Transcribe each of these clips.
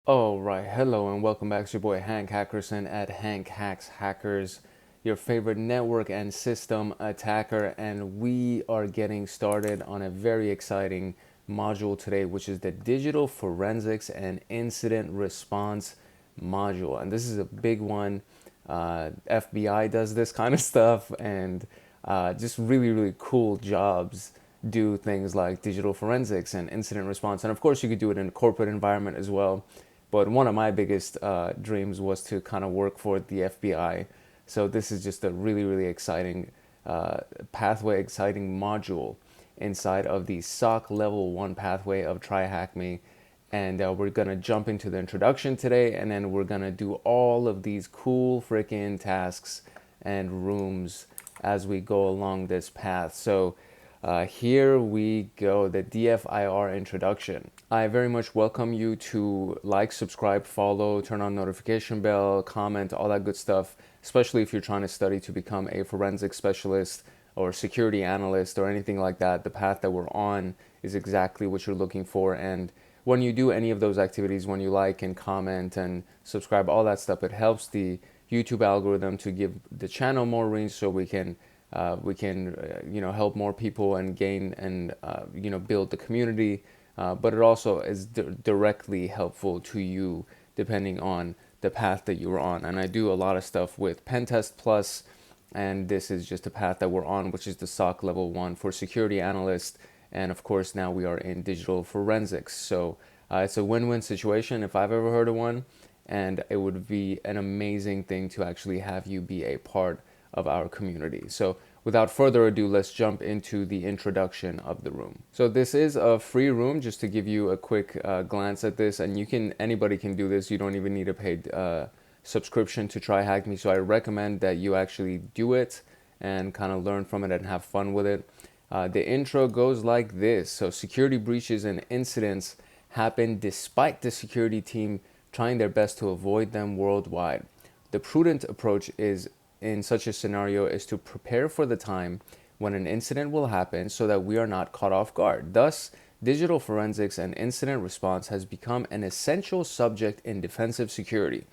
All right, hello and welcome back to your boy Hank Hackerson at Hank Hacks Hackers, your favorite network and system attacker, and we are getting started on a very exciting module today, which is the digital forensics and incident response module. And this is a big one. FBI does this kind of stuff, and just really cool jobs do things like digital forensics and incident response. And of course, you could do it in a corporate environment as well. But one of my biggest dreams was to kind of work for the FBI. So this is just a really exciting pathway, exciting module inside of the SOC level 1 pathway of tryhackme. And we're going to jump into the introduction today, and then we're going to do all of these cool freaking tasks and rooms as we go along this path. So here we go, the DFIR introduction. I very much welcome you to like, subscribe, follow, turn on notification bell, comment, all that good stuff, especially if you're trying to study to become a forensic specialist or security analyst or anything like that. The path that we're on is exactly what you're looking for. And when you do any of those activities, when you like and comment and subscribe, all that stuff, it helps the YouTube algorithm to give the channel more reach, so we can help more people and gain and build the community. But it also is directly helpful to you depending on the path that you're on. And I do a lot of stuff with Pentest Plus, and this is just a path that we're on, which is the SOC level 1 for security analyst. And of course, now we are in digital forensics. So it's a win-win situation if I've ever heard of one. And it would be an amazing thing to actually have you be a part of our community. So without further ado, let's jump into the introduction of the room. So this is a free room, just to give you a quick glance at this. And anybody can do this. You don't even need a paid subscription to tryhackme. So I recommend that you actually do it and kind of learn from it and have fun with it. The intro goes like this. So security breaches and incidents happen despite the security team trying their best to avoid them worldwide. The prudent approach is in such a scenario is to prepare for the time when an incident will happen so that we are not caught off guard. Thus, digital forensics and incident response has become an essential subject in defensive security.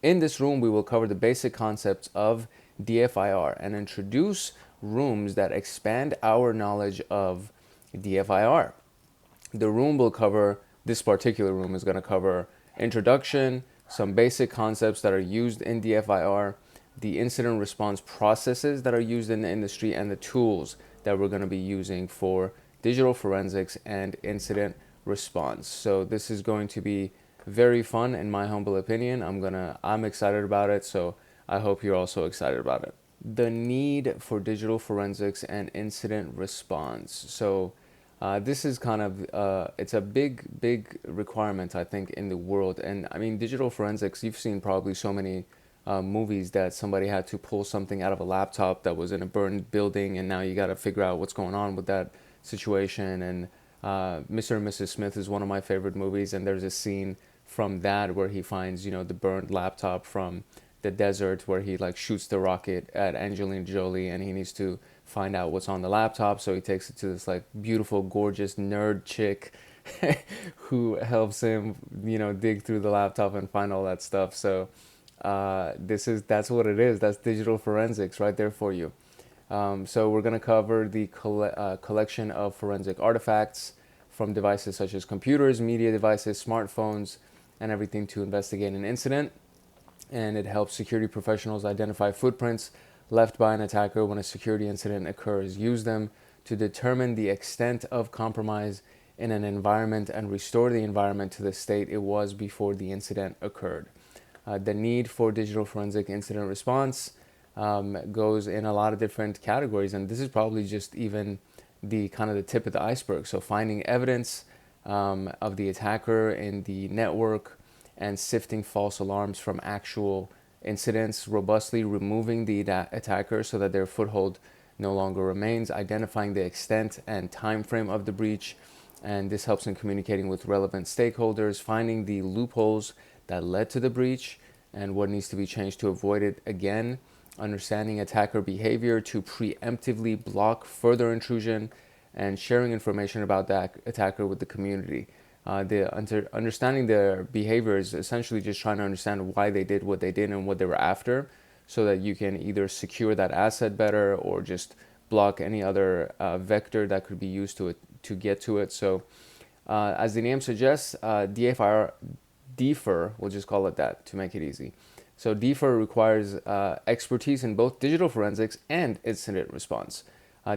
In this room, we will cover the basic concepts of DFIR and introduce rooms that expand our knowledge of DFIR. The room will cover, this particular room is going to cover introduction, some basic concepts that are used in DFIR, the incident response processes that are used in the industry, and the tools that we're going to be using for digital forensics and incident response. So this is going to be very fun in my humble opinion. I'm excited about it, so I hope you're also excited about it. The need for digital forensics and incident response. So this is kind of it's a big requirement, I think, in the world. And I mean, digital forensics, you've seen probably so many movies that somebody had to pull something out of a laptop that was in a burned building, and now you got to figure out what's going on with that situation. And Mr. and Mrs. Smith is one of my favorite movies, and there's a scene from that where he finds, the burned laptop from the desert, where he like shoots the rocket at Angelina Jolie, and he needs to find out what's on the laptop. So he takes it to this like beautiful, gorgeous nerd chick who helps him, dig through the laptop and find all that stuff. So that's what it is. That's digital forensics right there for you. So we're going to cover the collection of forensic artifacts from devices such as computers, media devices, smartphones, and everything to investigate an incident. And it helps security professionals identify footprints left by an attacker when a security incident occurs. Use them to determine the extent of compromise in an environment and restore the environment to the state it was before the incident occurred. The need for digital forensic incident response goes in a lot of different categories, and this is probably just even the kind of the tip of the iceberg. So finding evidence of the attacker in the network and sifting false alarms from actual incidents, robustly removing the attacker so that their foothold no longer remains, identifying the extent and time frame of the breach, and this helps in communicating with relevant stakeholders, finding the loopholes that led to the breach and what needs to be changed to avoid it again, understanding attacker behavior to preemptively block further intrusion, and sharing information about that attacker with the community. Understanding their behavior is essentially just trying to understand why they did what they did and what they were after, so that you can either secure that asset better or just block any other vector that could be used to get to it. So as the name suggests, DFIR, we'll just call it that to make it easy. So DFIR requires expertise in both digital forensics and incident response.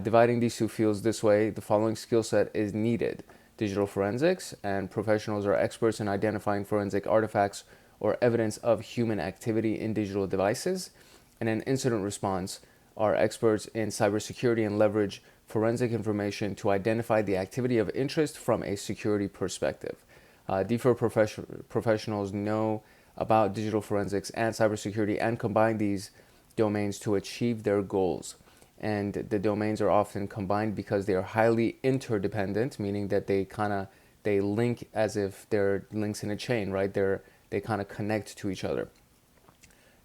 Dividing these two fields this way, the following skill set is needed. Digital forensics, and professionals are experts in identifying forensic artifacts or evidence of human activity in digital devices. And in incident response, are experts in cybersecurity and leverage forensic information to identify the activity of interest from a security perspective. DFIR professionals know about digital forensics and cybersecurity and combine these domains to achieve their goals. And the domains are often combined because they are highly interdependent, meaning that they link as if they're links in a chain, right? They kind of connect to each other.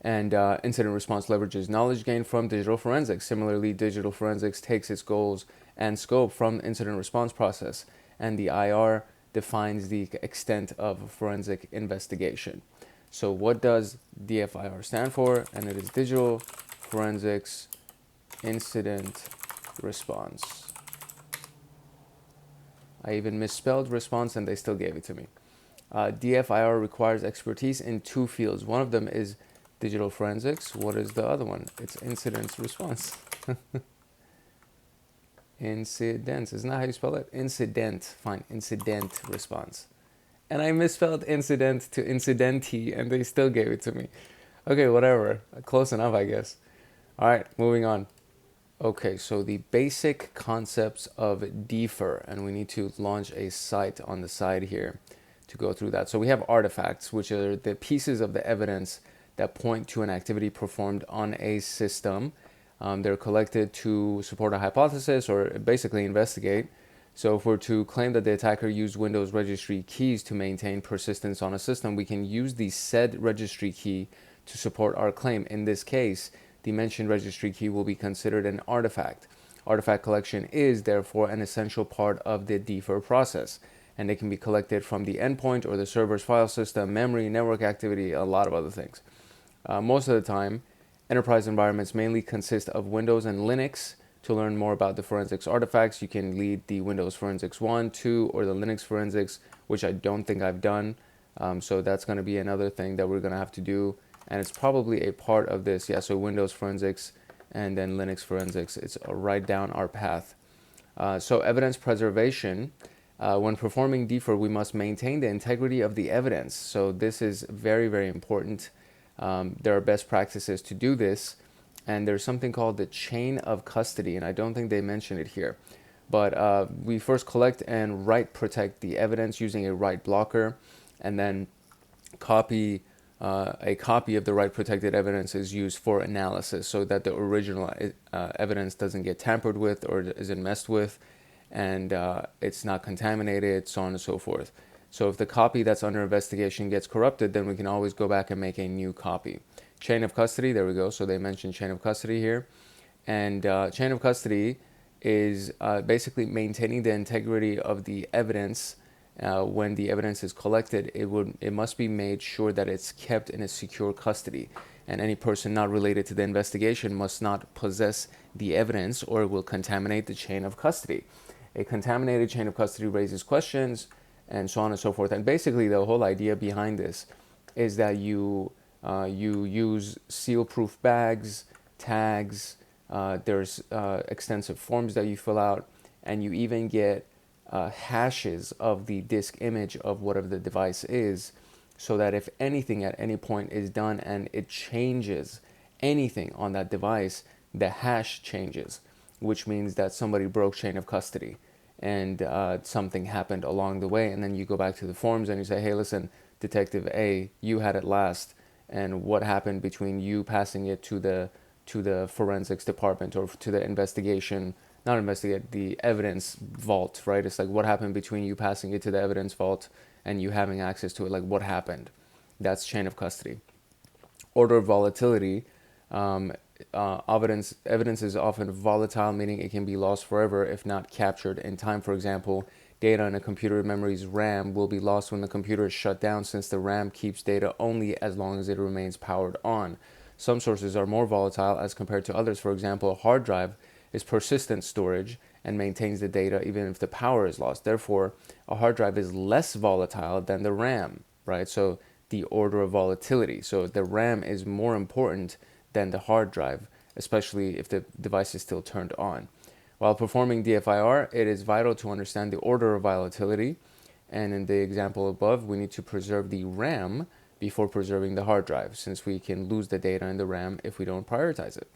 And incident response leverages knowledge gained from digital forensics. Similarly, digital forensics takes its goals and scope from the incident response process, and the IR defines the extent of forensic investigation. So what does DFIR stand for? And it is Digital Forensics Incident Response. I even misspelled response and they still gave it to me. DFIR requires expertise in two fields. One of them is digital forensics. What is the other one? It's incident response. Incident. Isn't that how you spell it? Incident. Fine. Incident response. And I misspelled incident to incidenti and they still gave it to me. Okay, whatever. Close enough, I guess. All right, moving on. Okay, so the basic concepts of DFIR, and we need to launch a site on the side here to go through that. So we have artifacts, which are the pieces of the evidence that point to an activity performed on a system. They're collected to support a hypothesis or basically investigate. So if we're to claim that the attacker used Windows registry keys to maintain persistence on a system, we can use the said registry key to support our claim. In this case, the mentioned registry key will be considered an artifact. Artifact collection is therefore an essential part of the DFIR process, and it can be collected from the endpoint or the server's file system, memory, network activity, a lot of other things. Most of the time, enterprise environments mainly consist of Windows and Linux. To learn more about the forensics artifacts, you can lead the Windows Forensics 1, 2, or the Linux Forensics, which I don't think I've done. So that's going to be another thing that we're going to have to do. And it's probably a part of this. Yeah, so Windows Forensics and then Linux Forensics. It's right down our path. So evidence preservation. When performing DFIR, we must maintain the integrity of the evidence. So this is very, very important. There are best practices to do this. And there's something called the chain of custody, and I don't think they mention it here. But we first collect and write protect the evidence using a write blocker, and then a copy of the write protected evidence is used for analysis so that the original evidence doesn't get tampered with or isn't messed with, and it's not contaminated, so on and so forth. So if the copy that's under investigation gets corrupted, then we can always go back and make a new copy. Chain of custody, there we go. So they mentioned chain of custody here. And chain of custody is basically maintaining the integrity of the evidence. When the evidence is collected, it must be made sure that it's kept in a secure custody. And any person not related to the investigation must not possess the evidence or it will contaminate the chain of custody. A contaminated chain of custody raises questions and so on and so forth. And basically the whole idea behind this is that you use seal-proof bags, tags, there's extensive forms that you fill out, and you even get hashes of the disk image of whatever the device is, so that if anything at any point is done and it changes anything on that device, the hash changes, which means that somebody broke chain of custody and something happened along the way. And then you go back to the forms and you say, hey, listen, Detective A, you had it last. And what happened between you passing it to the forensics department or to the the evidence vault, right? It's like what happened between you passing it to the evidence vault and you having access to it, like what happened? That's chain of custody. Order of volatility. Evidence is often volatile, meaning it can be lost forever if not captured in time. For example, Data in a computer memory's RAM will be lost when the computer is shut down, since the RAM keeps data only as long as it remains powered on. Some sources are more volatile as compared to others. For example, a hard drive is persistent storage and maintains the data even if the power is lost. Therefore, a hard drive is less volatile than the RAM, right? So the order of volatility. So the RAM is more important than the hard drive, especially if the device is still turned on. While performing DFIR, it is vital to understand the order of volatility. And in the example above, we need to preserve the RAM before preserving the hard drive, since we can lose the data in the RAM if we don't prioritize it.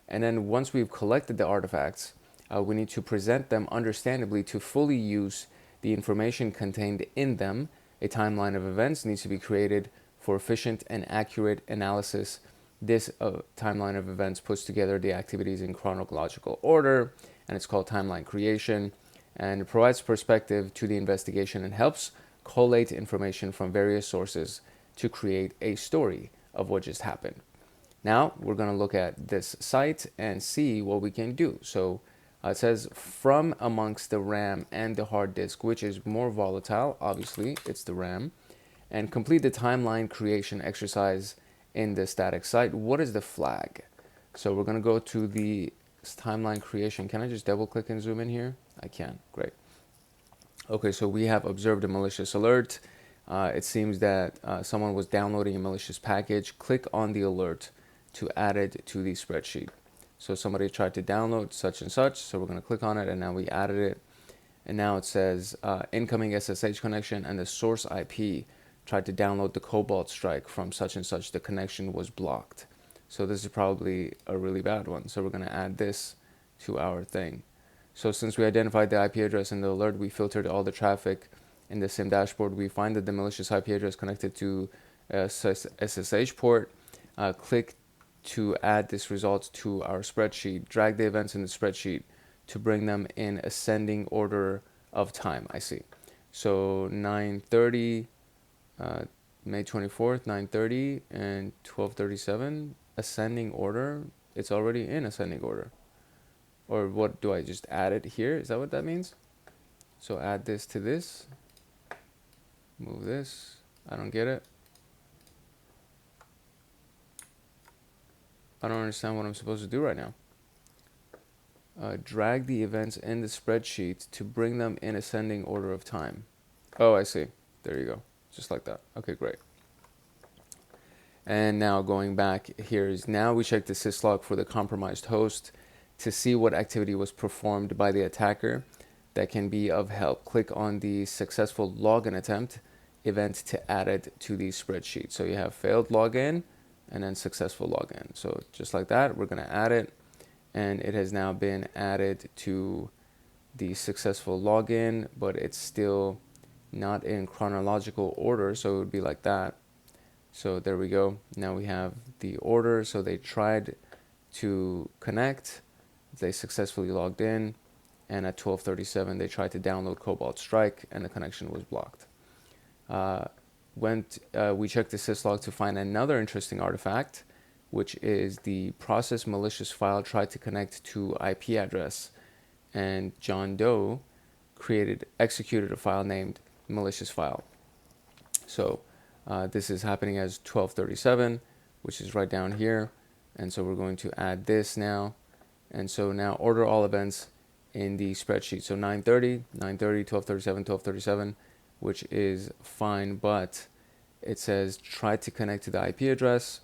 And then once we've collected the artifacts, we need to present them understandably to fully use the information contained in them. A timeline of events needs to be created for efficient and accurate analysis. This timeline of events puts together the activities in chronological order, and it's called timeline creation, and it provides perspective to the investigation and helps collate information from various sources to create a story of what just happened. Now we're going to look at this site and see what we can do. So it says from amongst the RAM and the hard disk, which is more volatile. Obviously it's the RAM, and complete the timeline creation exercise in the static site. What is the flag? So we're going to go to the timeline creation. Can I just double click and zoom in here? I can. Great. Okay, so we have observed a malicious alert. It seems that someone was downloading a malicious package. Click on the alert to add it to the spreadsheet. So somebody tried to download such and such, so we're going to click on it, and now we added it. And now it says incoming SSH connection, and the source IP tried to download the Cobalt Strike from such and such. The connection was blocked. So this is probably a really bad one. So we're going to add this to our thing. So since we identified the IP address in the alert, we filtered all the traffic in the SIM dashboard. We find that the malicious IP address connected to a SSH port. Click to add this result to our spreadsheet. Drag the events in the spreadsheet to bring them in ascending order of time. I see. So 9:30, May 24th, 9:30, and 12:37. Ascending order. It's already in ascending order. Or what, do I just add it here? Is that what that means? So add this to this. Move this. I don't get it. I don't understand what I'm supposed to do right now. Drag the events in the spreadsheet to bring them in ascending order of time. Oh, I see. There you go. Just like that. Okay, great. And now going back here is now we check the syslog for the compromised host to see what activity was performed by the attacker that can be of help. Click on the successful login attempt event to add it to the spreadsheet. So you have failed login and then successful login. So just like that, we're going to add it, and it has now been added to the successful login, but it's still not in chronological order, so it would be like that. So there we go. Now we have the order. So they tried to connect, they successfully logged in, and at 12:37 they tried to download Cobalt Strike, and the connection was blocked. We checked the syslog to find another interesting artifact, which is the process malicious file tried to connect to IP address, and John Doe executed a file named malicious file. So this is happening as 12:37, which is right down here. And so we're going to add this now. And so now order all events in the spreadsheet. So 9:30, 12:37, 12:37, which is fine, but it says try to connect to the IP address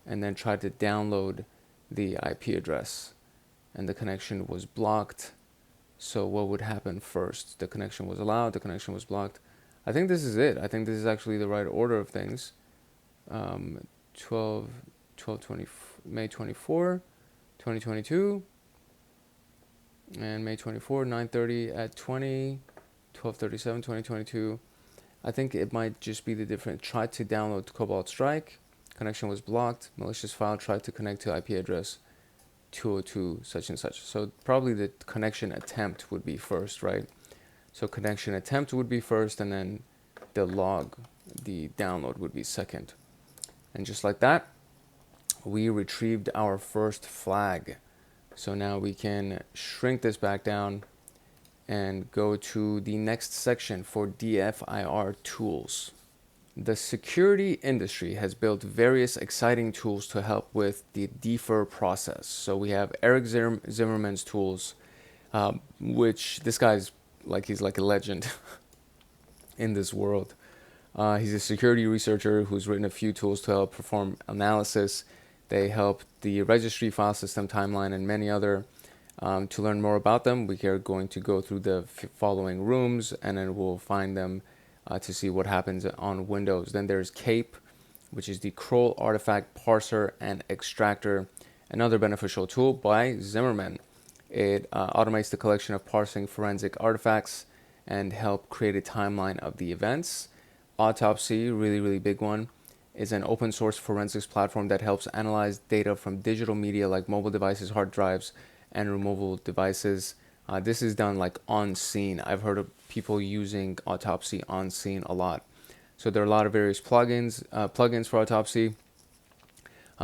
and then try to download the IP address, and the connection was blocked. So what would happen first? The connection was allowed, the connection was blocked. I think this is it. I think this is actually the right order of things. 20, May 24, 2022, and May 24, 9:30 at 20, 12:37, 2022. I think it might just be the different. Tried to download Cobalt Strike, connection was blocked. Malicious file tried to connect to IP address 202 such and such. So probably the connection attempt would be first, right? So connection attempt would be first, and then the download would be second. And just like that, we retrieved our first flag. So now we can shrink this back down and go to the next section for DFIR Tools. The security industry has built various exciting tools to help with the DFIR process. So we have Eric Zimmerman's tools, which this guy's he's like a legend in this world. He's a security researcher who's written a few tools to help perform analysis. They help the registry file system timeline and many other. To learn more about them, we are going to go through the following rooms, and then we'll find them to see what happens on Windows. Then there's CAPE, which is the Crawl Artifact Parser and Extractor, another beneficial tool by Zimmerman. It automates the collection of parsing forensic artifacts and help create a timeline of the events. Autopsy, really big one, is an open source forensics platform that helps analyze data from digital media like mobile devices, hard drives, and removable devices. This is done like on scene. I've heard of people using Autopsy on scene a lot. So there are a lot of various plugins for Autopsy.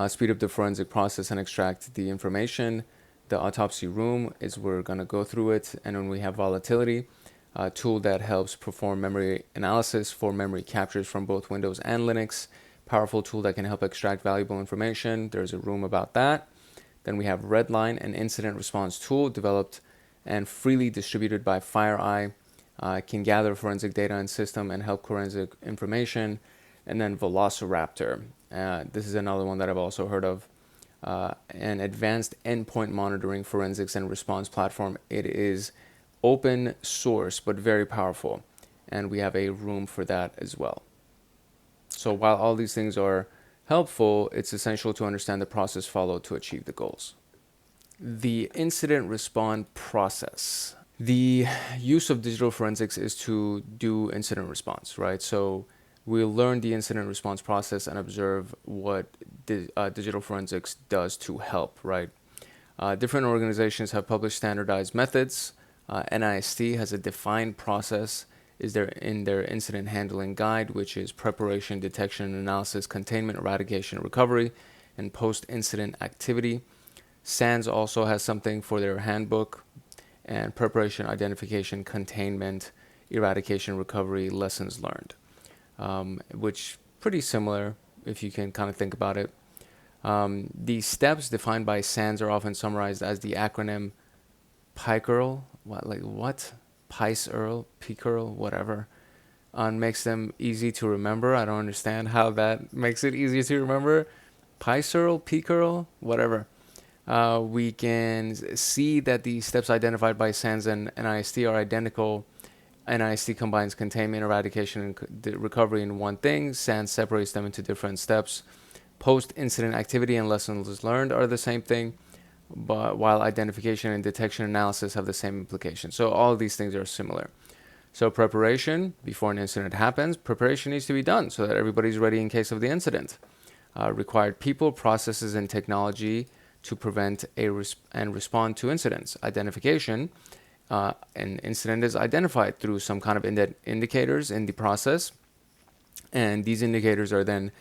Speed up the forensic process and extract the information. The Autopsy room is where we're going to go through it. And then we have Volatility, a tool that helps perform memory analysis for memory captures from both Windows and Linux. Powerful tool that can help extract valuable information. There's a room about that. Then we have Redline, an incident response tool developed and freely distributed by FireEye. Can gather forensic data and system and help forensic information. And then Velociraptor. This is another one that I've also heard of. An advanced endpoint monitoring forensics and response platform. It is open source, but very powerful. And we have a room for that as well. So while all these things are helpful, it's essential to understand the process followed to achieve the goals. The incident response process. The use of digital forensics is to do incident response, right? So we'll learn the incident response process and observe what digital forensics does to help, right? Different organizations have published standardized methods. NIST has a defined process in their incident handling guide, which is preparation, detection, analysis, containment, eradication, recovery, and post-incident activity. SANS also has something for their handbook, and preparation, identification, containment, eradication, recovery, lessons learned, which pretty similar if you can kind of think about it. The steps defined by SANS are often summarized as the acronym PICERL, PICERL, whatever, and makes them easy to remember. I don't understand how that makes it easy to remember. PICERL, whatever. We can see that the steps identified by SANS and NIST are identical. NIST combines containment, eradication, and recovery in one thing. SANS separates them into different steps. Post-incident activity and lessons learned are the same thing, but while identification and detection analysis have the same implications. So all of these things are similar. So preparation, before an incident happens, preparation needs to be done so that everybody's ready in case of the incident. Required people, processes, and technology to prevent and respond to incidents. Identification, an incident is identified through some kind of indicators in the process, and these indicators are then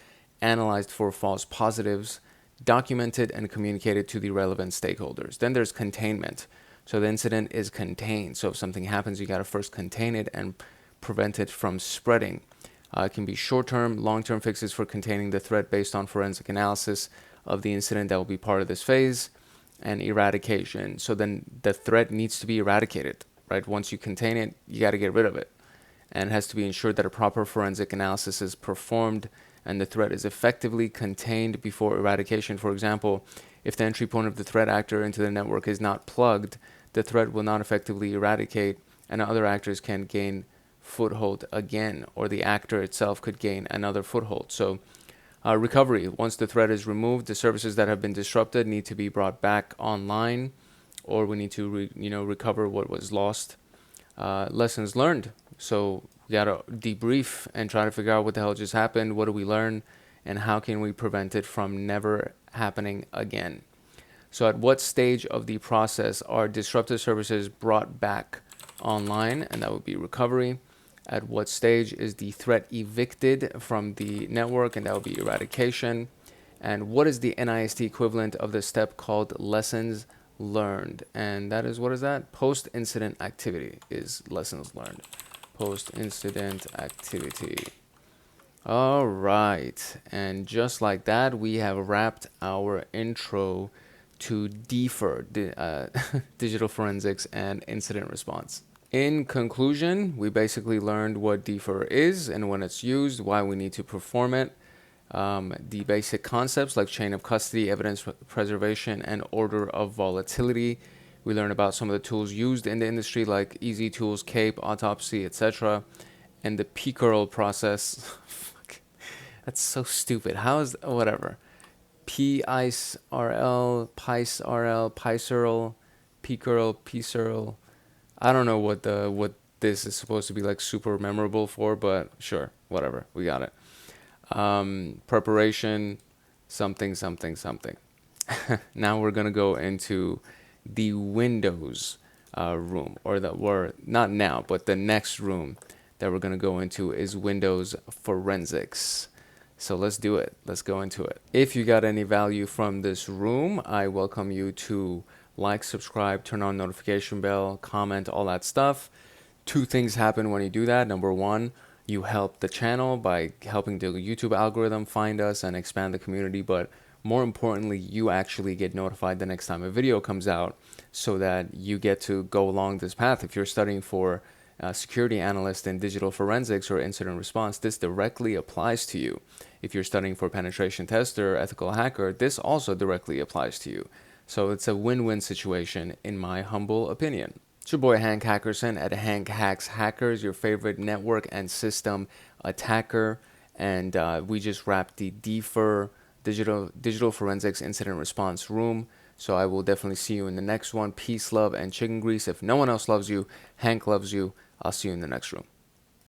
analyzed for false positives, documented and communicated to the relevant stakeholders. Then there's containment. So the incident is contained. So if something happens, you got to first contain it and prevent it from spreading. It can be short-term, long-term fixes for containing the threat based on forensic analysis of the incident that will be part of this phase, and eradication. So then the threat needs to be eradicated, right? Once you contain it, you got to get rid of it. And it has to be ensured that a proper forensic analysis is performed and the threat is effectively contained before eradication. For example, if the entry point of the threat actor into the network is not plugged, the threat will not effectively eradicate, and other actors can gain foothold again, or the actor itself could gain another foothold. So recovery, once the threat is removed, the services that have been disrupted need to be brought back online, or we need to recover what was lost. Lessons learned. So we got to debrief and try to figure out what the hell just happened, what do we learn, and how can we prevent it from never happening again. So at what stage of the process are disrupted services brought back online, and that would be recovery. At what stage is the threat evicted from the network, and that would be eradication. And what is the NIST equivalent of the step called lessons learned. And that is, what is that? Post-incident activity is lessons learned. Post-incident activity. All right. And just like that, we have wrapped our intro to DFIR, digital forensics and incident response. In conclusion, we basically learned what DFIR is and when it's used, why we need to perform it, the basic concepts like chain of custody, evidence preservation, and order of volatility. We learned about some of the tools used in the industry like Easy Tools, CAPE, Autopsy, etc. And the PCURL process. That's so stupid. How is, whatever. PICRL, PICRL, PICRL, PCURL, PCURL. I don't know what this is supposed to be like super memorable for, but sure, whatever. We got it. Preparation, something. Now we're gonna go into the Windows room, or not now, but the next room that we're gonna go into is Windows Forensics. So let's do it. Let's go into it. If you got any value from this room, I welcome you to like, subscribe, turn on notification bell, comment, all that stuff. 2 things happen when you do that. Number 1, you help the channel by helping the YouTube algorithm find us and expand the community. But more importantly, you actually get notified the next time a video comes out so that you get to go along this path. If you're studying for security analyst in digital forensics or incident response, this directly applies to you. If you're studying for penetration tester, ethical hacker, this also directly applies to you. So it's a win-win situation in my humble opinion. It's your boy Hank Hackerson at Hank Hacks Hackers, your favorite network and system attacker. And we just wrapped the DFIR, digital forensics incident response room. So I will definitely see you in the next one. Peace, love, and chicken grease. If no one else loves you, Hank loves you. I'll see you in the next room.